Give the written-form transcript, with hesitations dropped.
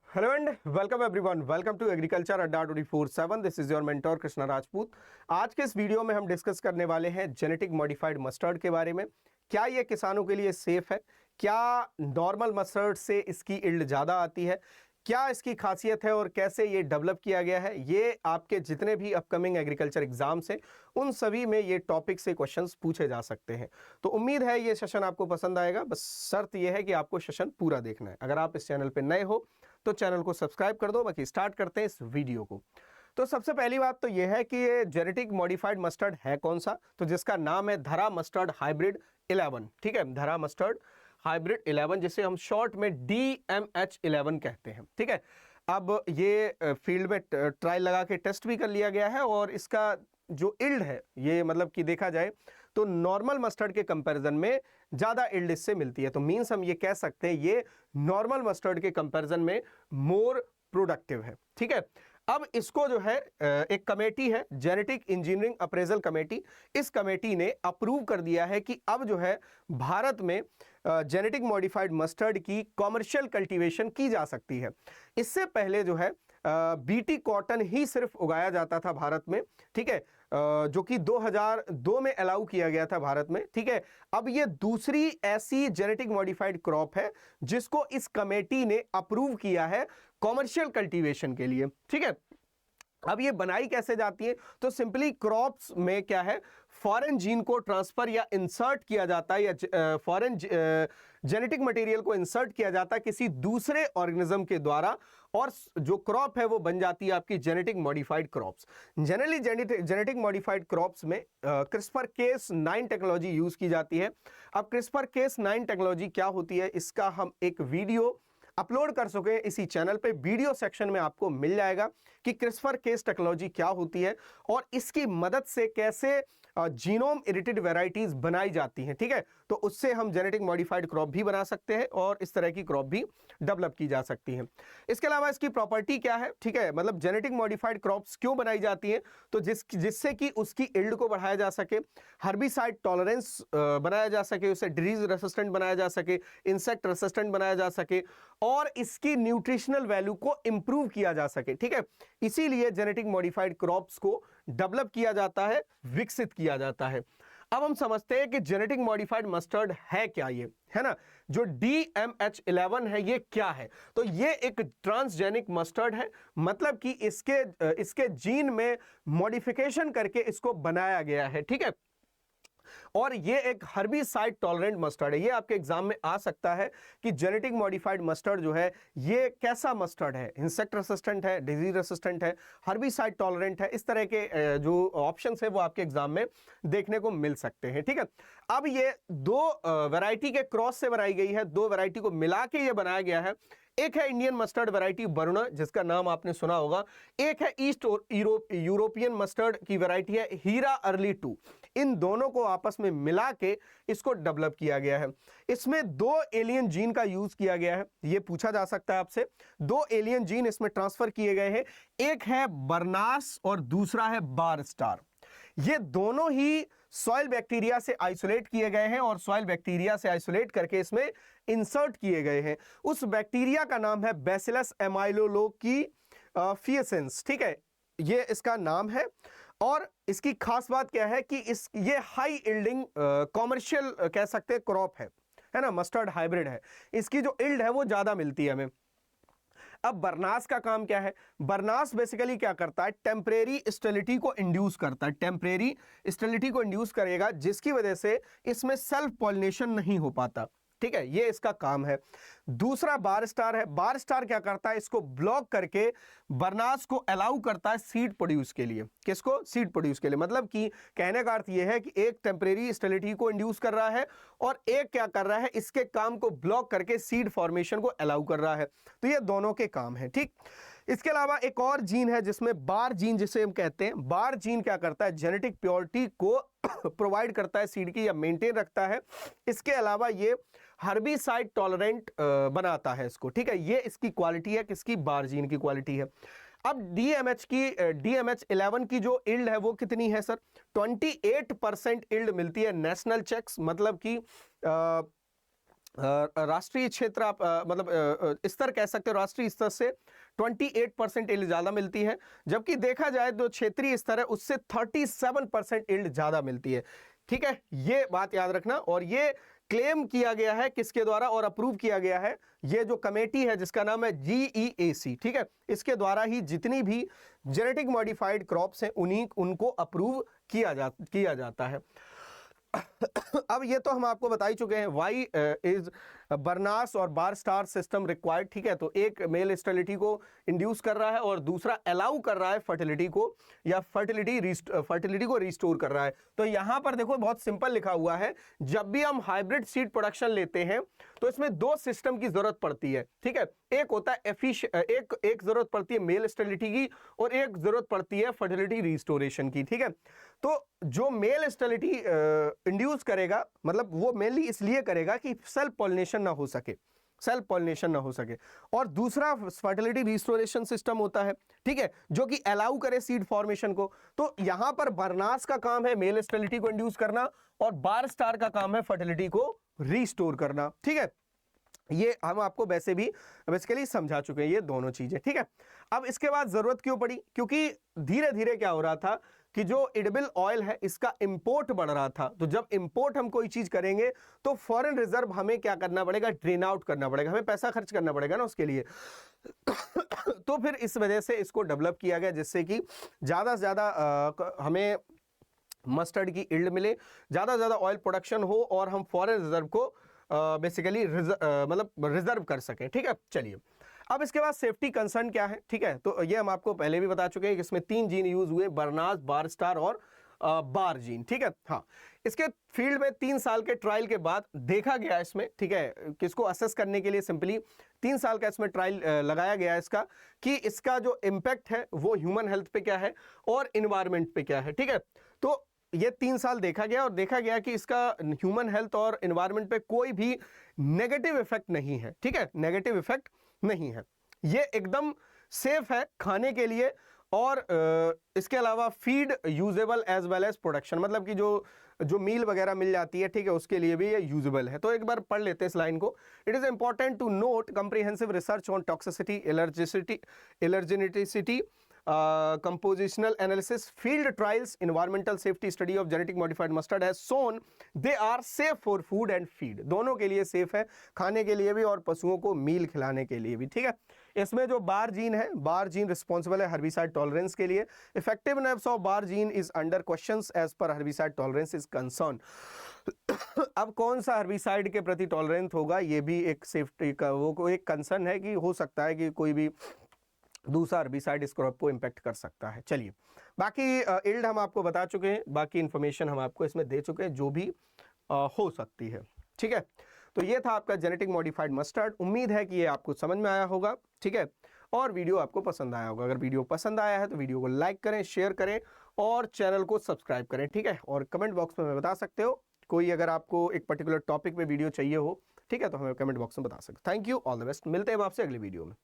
Hello and welcome everyone, welcome to agriculture Adda 24/7। This is your mentor Krishna Rajput. आज के इस video में हम डिस्कस करने वाले हैं जेनेटिक मॉडिफाइड मस्टर्ड के बारे में। क्या ये किसानों के लिए सेफ है? क्या नॉर्मल मस्टर्ड से इसकी इल्ड ज़्यादा आती है? क्या इसकी खासियत है और कैसे ये डेवलप किया गया है? ये आपके जितने भी अपकमिंग एग्रीकल्चर एग्जाम्स हैं उन सभी में ये टॉपिक से क्वेश्चंस पूछे जा सकते हैं। तो उम्मीद है ये सेशन आपको पसंद आएगा। बस शर्त यह है कि आपको सेशन पूरा देखना है। अगर आप इस चैनल पर नए हो तो चैनल को सब्सक्राइब कर दो। बाकी स्टार्ट करते हैं इस वीडियो को। तो सबसे पहली बात तो यह है कि ये जेनेटिक मॉडिफाइड मस्टर्ड है कौन सा, तो जिसका नाम है धरा मस्टर्ड हाइब्रिड 11। ठीक है, धरा मस्टर्ड हाइब्रिड 11, जिसे हम शॉर्ट में DMH11 कहते हैं। ठीक है, अब ये फील्ड में ट्रायल लगा के टेस्ट भी कर लिया गया है और इसका जो इल्ड है ये मतलब कि देखा जाए तो नॉर्मल मस्टर्ड के कंपैरिजन में ज़्यादा इल्ड इससे मिलती है। तो मीन्स हम ये कह सकते हैं ये नॉर्मल मस्टर्ड के कंपैरिजन में मोर प्रोडक्टिव है। ठीक है, अब इसको जो है एक कमेटी है जेनेटिक इंजीनियरिंग अप्रेजल कमेटी, इस कमेटी ने अप्रूव कर दिया है कि अब जो है भारत में जेनेटिक मॉडिफाइड मस्टर्ड की कॉमर्शियल कल्टीवेशन की जा सकती है। इससे पहले जो है बीटी कॉटन ही सिर्फ उगाया जाता था भारत में। ठीक है, जो कि 2002 में अलाउ किया गया था भारत में। ठीक है, अब ये दूसरी ऐसी जेनेटिक मॉडिफाइड क्रॉप है जिसको इस कमेटी ने अप्रूव किया है कॉमर्शियल कल्टीवेशन के लिए। ठीक है, अब ये बनाई कैसे जाती है, तो सिंपली क्रॉप्स में क्या है, फॉरेन जीन को ट्रांसफर या इंसर्ट किया जाता है या फॉरेन जेनेटिक मटेरियल को इंसर्ट किया जाता है किसी दूसरे ऑर्गेनिज्म के द्वारा, और जो क्रॉप है वो बन जाती है आपकी genetic modified crops. Generally genetic modified crops में CRISPR-Cas9 टेक्नोलॉजी यूज की जाती है। अब CRISPR-Cas9 टेक्नोलॉजी क्या होती है, इसका हम एक वीडियो अपलोड कर सके इसी चैनल पे, वीडियो सेक्शन में आपको मिल जाएगा कि CRISPR-Cas टेक्नोलॉजी क्या होती है और इसकी मदद से कैसे जीनोम एडिटेड वैरायटीज बनाई जाती हैं। ठीक है, तो उससे हम जेनेटिक मॉडिफाइड क्रॉप भी बना सकते हैं और इस तरह की क्रॉप भी डेवलप की जा सकती है। इसके अलावा इसकी प्रॉपर्टी क्या है, ठीक है, मतलब जेनेटिक मॉडिफाइड क्रॉप्स क्यों बनाई जाती हैं, तो जिससे कि उसकी इल्ड को बढ़ाया जा सके, हर्बिसाइड टॉलरेंस बनाया जा सके, उसे डिजीज रेसिस्टेंट बनाया जा सके, इंसेक्ट रेसिस्टेंट बनाया जा सके और इसकी न्यूट्रिशनल वैल्यू को इंप्रूव किया जा सके। ठीक है, इसीलिए जेनेटिक मॉडिफाइड क्रॉप्स को डेवलप किया जाता है, विकसित किया जाता है। अब हम समझते हैं कि जेनेटिक मॉडिफाइड मस्टर्ड है क्या, ये है ना, जो DMH11 है ये क्या है, तो ये एक ट्रांसजेनिक मस्टर्ड है। मतलब कि इसके जीन में मॉडिफिकेशन करके इसको बनाया गया है। ठीक है, और ये एक हर्बिसाइड टॉलरेंट मस्टर्ड है। ये आपके एग्जाम में आ सकता है कि जेनेटिक मॉडिफाइड मस्टर्ड जो है ये कैसा मस्टर्ड है, इंसेक्ट रेसिस्टेंट है, डिजीज रेसिस्टेंट है, हर्बिसाइड टॉलरेंट है, इस तरह के जो ऑप्शंस है वो आपके एग्जाम में देखने को मिल सकते हैं। ठीक है, अब ये दो वैरायटी के क्रॉस से बनाई गई है, दो वैरायटी को मिला के ये बनाया गया है। एक है इंडियन मस्टर्ड वैरायटी वरुणा, जिसका नाम आपने सुना होगा। एक है ईस्ट यूरोपियन मस्टर्ड की वैरायटी है हीरा अर्ली 2। इन दोनों को आपस में मिला के इसको डेवलप किया गया है। इसमें दो एलियन जीन का यूज किया गया है, ये पूछा जा सकता है आपसे। दो एलियन जीन इसमें ट्रांसफर किए गए हैं, एक है बर्नास और दूसरा है बार स्टार। ये दोनों ही सॉइल बैक्टीरिया से आइसोलेट किए गए हैं और सॉइल बैक्टीरिया से आइसोलेट करके इसमें इंसर्ट किए गए हैं। उस बैक्टीरिया का नाम है बैसिलस एमाइलोलोकी फिएसेंस। ठीक है, ये इसका नाम है। और इसकी खास बात क्या है कि ये हाई इल्डिंग कॉमर्शियल कह सकते हैं क्रॉप है ना, मस्टर्ड हाइब्रिड है। इसकी जो इल्ड है वो ज्यादा मिलती है हमें। अब बर्नास का काम क्या है, बर्नास बेसिकली क्या करता है, टेम्परेरी स्टेरिलिटी को इंड्यूस करता है, टेम्परेरी स्टेरिलिटी को इंड्यूस करेगा, जिसकी वजह से इसमें सेल्फ पॉलिनेशन नहीं हो पाता। ठीक है, ये इसका काम है। दूसरा बार स्टार है। बार स्टार क्या करता है, इसको ब्लॉक करके बर्नास को अलाउ करता है सीड प्रोड्यूस के लिए। किसको? सीड प्रोड्यूस के लिए। मतलब कि कहने का अर्थ यह है कि एक टेम्परेरी स्टेरिलिटी को इंड्यूस कर रहा है और एक क्या कर रहा है, इसके काम को ब्लॉक करके सीड फॉर्मेशन को अलाउ कर रहा है। तो ये दोनों के काम है। ठीक, इसके अलावा एक और जीन है जिसमें बार जीन, जिसे हम कहते हैं, बार जीन क्या करता है, जेनेटिक प्योरिटी को प्रोवाइड करता है सीड की या मेंटेन रखता है। इसके अलावा ये हर्बिसाइड टॉलरेंट बनाता है इसको। ठीक है, ये इसकी क्वालिटी है, किसकी? बार जीन की क्वालिटी है। अब DMH11 की जो इल्ड है वो कितनी है सर? 28% इल्ड मिलती है नेशनल चेक्स, मतलब कि राष्ट्रीय क्षेत्र आप मतलब स्तर कह सकते हो, राष्ट्रीय स्तर से 28% यील्ड ज़्यादा मिलती है, जबकि देखा जाए तो क्षेत्रीय स्तर है उससे 37% यील्ड ज़्यादा मिलती है। ठीक है, ये बात याद रखना। और ये क्लेम किया गया है किसके द्वारा और अप्रूव किया गया है, ये जो कमेटी है जिसका नाम है GEAC, ठीक है, इसके द्वारा ही जितनी भी जेनेटिक मॉडिफाइड क्रॉप्स हैं उनको अप्रूव किया जाता है। अब ये तो हम आपको बता ही चुके हैं वाई इज बर्नास और बार स्टार सिस्टम रिक्वायर्ड। ठीक है, तो एक मेल स्टेरिलिटी को इंड्यूस कर रहा है और दूसरा अलाउ कर रहा है फर्टिलिटी को, या फर्टिलिटी को रिस्टोर कर रहा है। तो यहां पर देखो बहुत सिंपल लिखा हुआ है, जब भी हम हाइब्रिड सीड प्रोडक्शन लेते हैं तो इसमें दो सिस्टम की जरूरत पड़ती है। ठीक है, एक होता है एक जरूरत पड़ती है मेल स्टेरिलिटी की और एक जरूरत पड़ती है फर्टिलिटी रिस्टोरेशन की। ठीक है, तो जो मेल स्टेरिलिटी इंड्यूस करेगा, मतलब वो मेनली इसलिए करेगा कि सेल्फ पॉलिनेशन ना हो सके, और दूसरा फर्टिलिटी रिस्टोरेशन सिस्टम होता है, ठीक है, जो कि अलाउ करे सीड फॉर्मेशन को। तो यहां पर बर्नास का काम है मेल स्टेरिलिटी को इंड्यूस करना और बार स्टार का काम है फर्टिलिटी को रिस्टोर करना। ठीक है, ये हम आपको वैसे भी बेसिकली समझा चुके हैं ये दोनों चीजें। ठीक है, अब इसके बाद जरूरत क्यों पड़ी, क्योंकि धीरे धीरे क्या हो रहा था कि जो एडिबल ऑयल है इसका इंपोर्ट बढ़ रहा था। तो जब इंपोर्ट हम कोई चीज करेंगे तो फॉरेन रिजर्व हमें क्या करना पड़ेगा, ड्रेन आउट करना पड़ेगा, हमें पैसा खर्च करना पड़ेगा ना उसके लिए। तो फिर इस वजह से इसको डेवलप किया गया जिससे कि ज्यादा से ज्यादा हमें मस्टर्ड की यील्ड मिले, ज्यादा से ज्यादा ऑयल प्रोडक्शन हो और हम फॉरेन रिजर्व को बेसिकली मतलब रिजर्व कर सके। ठीक है, चलिए अब इसके बाद सेफ्टी कंसर्न क्या है। ठीक है, तो ये हम आपको पहले भी बता चुके हैं कि इसमें 3 जीन यूज हुए, बर्नास, बार स्टार और बार जीन। ठीक है, हाँ, इसके फील्ड में 3 साल के ट्रायल के बाद देखा गया इसमें, ठीक है, किसको असेस करने के लिए सिंपली 3 साल का इसमें ट्रायल लगाया गया इसका, कि इसका जो इम्पैक्ट है वो ह्यूमन हेल्थ पे क्या है और इन्वायरमेंट पे क्या है। ठीक है, तो ये 3 साल देखा गया और देखा गया कि इसका ह्यूमन हेल्थ और एनवायरनमेंट पे कोई भी नेगेटिव इफेक्ट नहीं है। ठीक है, नेगेटिव इफेक्ट नहीं है, ये एकदम सेफ है खाने के लिए, और इसके अलावा feed usable as well as production, मतलब कि जो मील वगैरह मिल जाती है, ठीक है, उसके लिए भी ये यूजेबल है। तो एक बार पढ़ लेते हैं इस लाइन को। It is important to note comprehensive research on toxicity, allergenicity, compositional analysis, field trials, environmental safety study of genetic modified mustard has shown they are safe for food and feed। दोनों के लिए safe है, खाने के लिए भी और पशुओं को मील खिलाने के लिए भी। ठीक है, इसमें जो बार जीन है, बार जीन रिस्पॉन्सिबल है हर्बिसाइड टॉलरेंस के लिए। Effectiveness of bar gene is under questions as per herbicide tolerance is concern. अब कौन सा हर्बिसाइड के प्रति टॉलरेंस होगा, ये भी एक सेफ्टी का वो एक कंसर्न है कि हो सकता है कि कोई भी दूसरा हर्बिसाइड इस क्रॉप को इंपैक्ट कर सकता है। चलिए, बाकी यील्ड हम आपको बता चुके हैं, बाकी इंफॉर्मेशन हम आपको इसमें दे चुके हैं जो भी हो सकती है। ठीक है, तो ये था आपका जेनेटिक मॉडिफाइड मस्टर्ड। उम्मीद है कि ये आपको समझ में आया होगा। ठीक है, और वीडियो आपको पसंद आया होगा। अगर वीडियो पसंद आया है तो वीडियो को लाइक करें, शेयर करें और चैनल को सब्सक्राइब करें। ठीक है, और कमेंट बॉक्स में हमें बता सकते हो कोई अगर आपको एक पर्टिकुलर टॉपिक पे वीडियो चाहिए हो, ठीक है, तो हमें कमेंट बॉक्स में बता सकते हो। Thank you, all the best, मिलते हैं आपसे अगली वीडियो में।